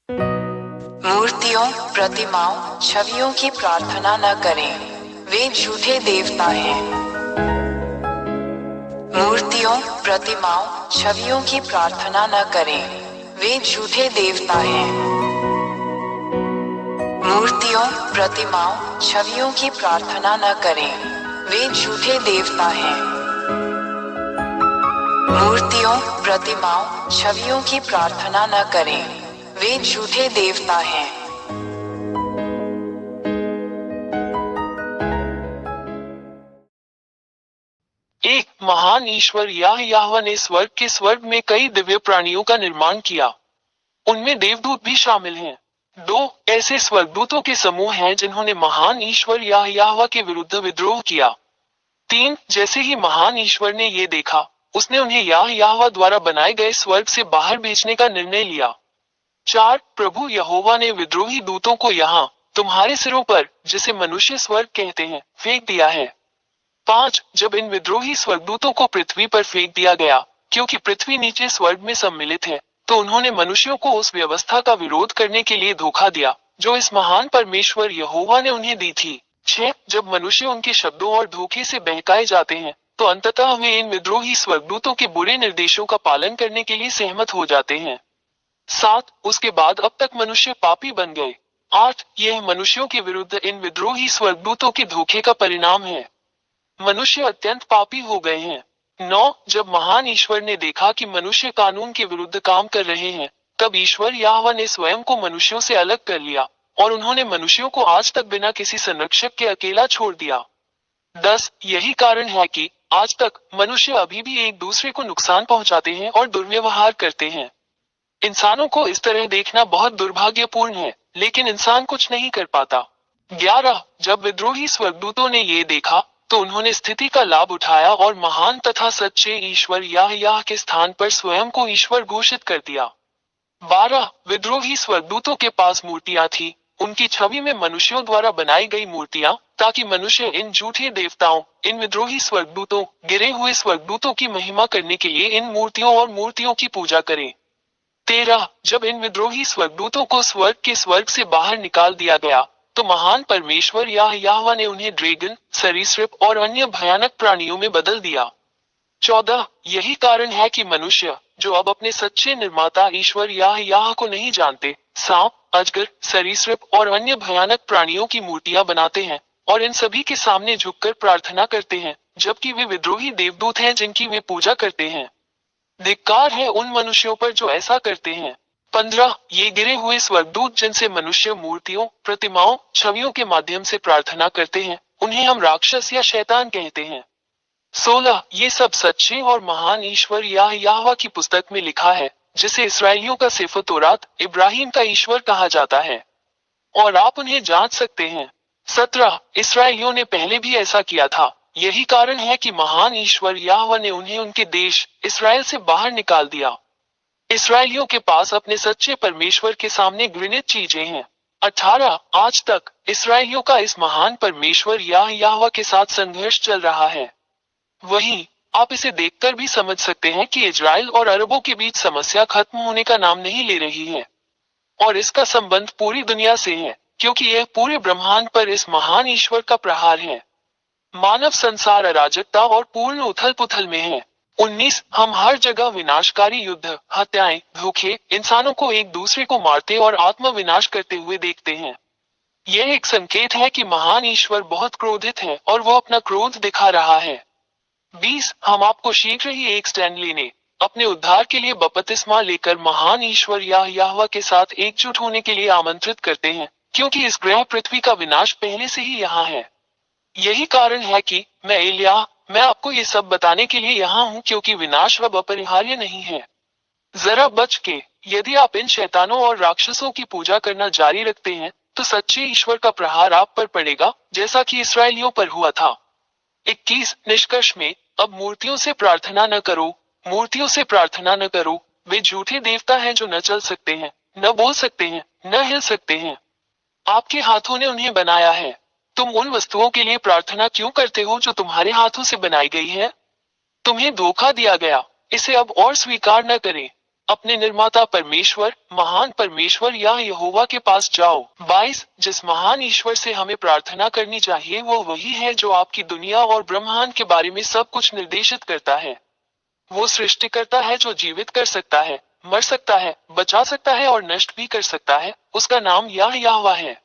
मूर्तियों, प्रतिमाओं, छवियों की प्रार्थना न करें, वे झूठे देवता हैं। मूर्तियों, प्रतिमाओं, छवियों की प्रार्थना न करें, वे झूठे देवता हैं। मूर्तियों, प्रतिमाओं, छवियों की प्रार्थना न करें, वे झूठे देवता हैं। मूर्तियों, प्रतिमाओं, छवियों की प्रार्थना न करें, वे झूठे देवता हैं। एक महान ईश्वर याहवा ने स्वर्ग में कई दिव्य प्राणियों का निर्माण किया। उनमें देवदूत भी शामिल हैं। 2 ऐसे स्वर्गदूतों के समूह हैं जिन्होंने महान ईश्वर याहवा के विरुद्ध विद्रोह किया। 3 जैसे ही महान ईश्वर ने ये देखा, उसने उन्हें याहवा द्वारा बनाए गए स्वर्ग से बाहर भेजने का निर्णय लिया। 4 प्रभु यहोवा ने विद्रोही दूतों को यहाँ तुम्हारे सिरों पर, जिसे मनुष्य स्वर्ग कहते हैं, फेंक दिया है। 5 जब इन विद्रोही स्वर्गदूतों को पृथ्वी पर फेंक दिया गया, क्योंकि पृथ्वी नीचे स्वर्ग में सम्मिलित है, तो उन्होंने मनुष्यों को उस व्यवस्था का विरोध करने के लिए धोखा दिया जो इस महान परमेश्वर यहोवा ने उन्हें दी थी। 6 जब मनुष्य उनके शब्दों और धोखे से बहकाए जाते हैं, तो अंततः वे इन विद्रोही स्वर्गदूतों के बुरे निर्देशों का पालन करने के लिए सहमत हो जाते हैं। 7 उसके बाद अब तक मनुष्य पापी बन गए। 8 यह मनुष्यों के विरुद्ध इन विद्रोही स्वर्गदूतों के धोखे का परिणाम है। मनुष्य अत्यंत पापी हो गए हैं। 9 जब महान ईश्वर ने देखा कि मनुष्य कानून के विरुद्ध काम कर रहे हैं, तब ईश्वर याहवा ने स्वयं को मनुष्यों से अलग कर लिया और उन्होंने मनुष्यों को आज तक बिना किसी संरक्षक के अकेला छोड़ दिया। 10 यही कारण है कि आज तक मनुष्य अभी भी एक दूसरे को नुकसान पहुंचाते हैं और दुर्व्यवहार करते हैं। इंसानों को इस तरह देखना बहुत दुर्भाग्यपूर्ण है, लेकिन इंसान कुछ नहीं कर पाता। 11 जब विद्रोही स्वर्गदूतों ने ये देखा, तो उन्होंने स्थिति का लाभ उठाया और महान तथा सच्चे ईश्वर याह के स्थान पर स्वयं को ईश्वर घोषित कर दिया। 12 विद्रोही स्वर्गदूतों के पास मूर्तियां थी, उनकी छवि में मनुष्यों द्वारा बनाई गई मूर्तियां, ताकि मनुष्य इन झूठे देवताओं, इन विद्रोही स्वर्गदूतों, गिरे हुए स्वर्गदूतों की महिमा करने के लिए इन मूर्तियों और मूर्तियों की पूजा करें। 13 जब इन विद्रोही स्वर्गदूतों को स्वर्ग से बाहर निकाल दिया गया, तो महान परमेश्वर याहवा ने उन्हें ड्रैगन, सरीसृप और अन्य भयानक प्राणियों में बदल दिया। 14 यही कारण है कि मनुष्य, जो अब अपने सच्चे निर्माता ईश्वर याह को नहीं जानते, सांप, अजगर, सरीसृप और अन्य भयानक प्राणियों की मूर्तियां बनाते हैं और इन सभी के सामने झुककर प्रार्थना करते हैं, जबकि वे विद्रोही देवदूत हैं जिनकी वे पूजा करते हैं। धिक्कार है उन मनुष्यों पर जो ऐसा करते हैं। 15 ये गिरे हुए स्वर्गदूत जिनसे मनुष्य मूर्तियों, प्रतिमाओं, छवियों के माध्यम से प्रार्थना करते हैं, उन्हें हम राक्षस या शैतान कहते हैं। 16 ये सब सच्चे और महान ईश्वर याहवा की पुस्तक में लिखा है, जिसे इसराइलियों का सेफर तौरात, इब्राहिम का ईश्वर कहा जाता है, और आप उन्हें जांच सकते हैं। 17 इसराइलियों ने पहले भी ऐसा किया था, यही कारण है कि महान ईश्वर याहवा ने उन्हें उनके देश इसराइल से बाहर निकाल दिया। इसराइलियों के पास अपने सच्चे परमेश्वर के सामने घृणित चीजें हैं। 18 आज तक इसराइलियों का इस महान परमेश्वर याहवा के साथ संघर्ष चल रहा है। वहीं आप इसे देखकर भी समझ सकते हैं कि इजराइल और अरबों के बीच समस्या खत्म होने का नाम नहीं ले रही है, और इसका संबंध पूरी दुनिया से है, क्योंकि यह पूरे ब्रह्मांड पर इस महान ईश्वर का प्रहार है। मानव संसार अराजकता और पूर्ण उथल पुथल में है। 19 हम हर जगह विनाशकारी युद्ध, हत्याएं, धोखे, इंसानों को एक दूसरे को मारते और आत्म विनाश करते हुए देखते हैं। यह एक संकेत है कि महान ईश्वर बहुत क्रोधित है और वो अपना क्रोध दिखा रहा है। 20 हम आपको शीघ्र ही एक स्टैंड लेने, अपने उद्धार के लिए बपतिस्मा लेकर महान ईश्वर याहवा के साथ एकजुट होने के लिए आमंत्रित करते हैं, क्योंकि इस ग्रह पृथ्वी का विनाश पहले से ही यहाँ है। यही कारण है कि मैं आपको ये सब बताने के लिए यहाँ हूँ, क्योंकि विनाश अब अपरिहार्य नहीं है। जरा बच के, यदि आप इन शैतानों और राक्षसों की पूजा करना जारी रखते हैं, तो सच्चे ईश्वर का प्रहार आप पर पड़ेगा, जैसा कि इसराइलियों पर हुआ था। 21 निष्कर्ष में, अब मूर्तियों से प्रार्थना न करो, मूर्तियों से प्रार्थना न करो, वे झूठे देवता हैं जो न चल सकते हैं, न बोल सकते हैं, न हिल सकते हैं। आपके हाथों ने उन्हें बनाया है। तुम उन वस्तुओं के लिए प्रार्थना क्यों करते हो जो तुम्हारे हाथों से बनाई गई है? तुम्हें धोखा दिया गया, इसे अब और स्वीकार न करें। अपने निर्माता परमेश्वर, महान परमेश्वर या यहोवा के पास जाओ। 22 जिस महान ईश्वर से हमें प्रार्थना करनी चाहिए वो वही है जो आपकी दुनिया और ब्रह्मांड के बारे में सब कुछ निर्देशित करता है। वो सृष्टिकर्ता है जो जीवित कर सकता है, मर सकता है, बचा सकता है और नष्ट भी कर सकता है। उसका नाम यहोवा है।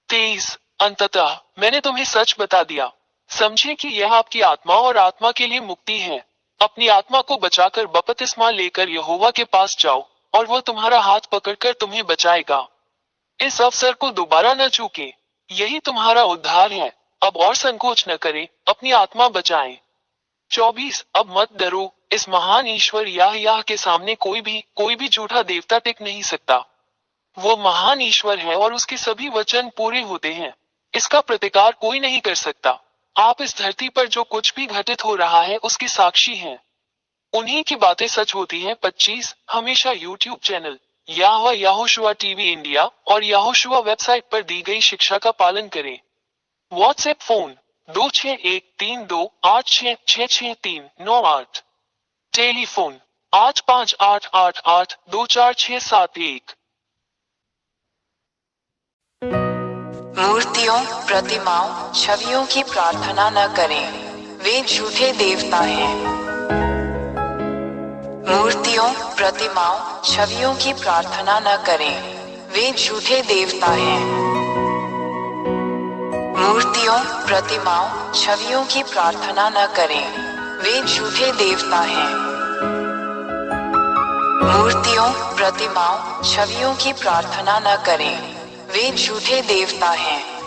23 अंततः मैंने तुम्हें सच बता दिया। समझे कि यह आपकी आत्मा और आत्मा के लिए मुक्ति है। अपनी आत्मा को बचाकर बपतिस्मा लेकर यहोवा के पास जाओ और वह तुम्हारा हाथ पकड़कर तुम्हें बचाएगा। इस अवसर को दोबारा न चूके। यही तुम्हारा उद्धार है। अब और संकोच न करें, अपनी आत्मा बचाएं। 24 अब मत डरो। इस महान ईश्वर याह के सामने कोई भी झूठा देवता टिक नहीं सकता। वो महान ईश्वर है और उसके सभी वचन पूरे होते हैं। इसका प्रतिकार कोई नहीं कर सकता। आप इस धरती पर जो कुछ भी घटित हो रहा है उसके साक्षी हैं। उन्हीं की बातें सच होती हैं। 25 हमेशा YouTube channel Yehoshua TV India और यहोशुआ वेबसाइट पर दी गई शिक्षा का पालन करें। WhatsApp phone 261328666398। टेलीफोन 8588824671। मूर्तियों, प्रतिमाओं, छवियों की प्रार्थना न करें, वे झूठे देवता हैं। मूर्तियों, प्रतिमाओं, छवियों की प्रार्थना न करें, वे झूठे देवता हैं। मूर्तियों, प्रतिमाओं, छवियों की प्रार्थना न करें, वे झूठे देवता हैं। मूर्तियों, प्रतिमाओं, छवियों की प्रार्थना न करें, वे झूठे देवता हैं।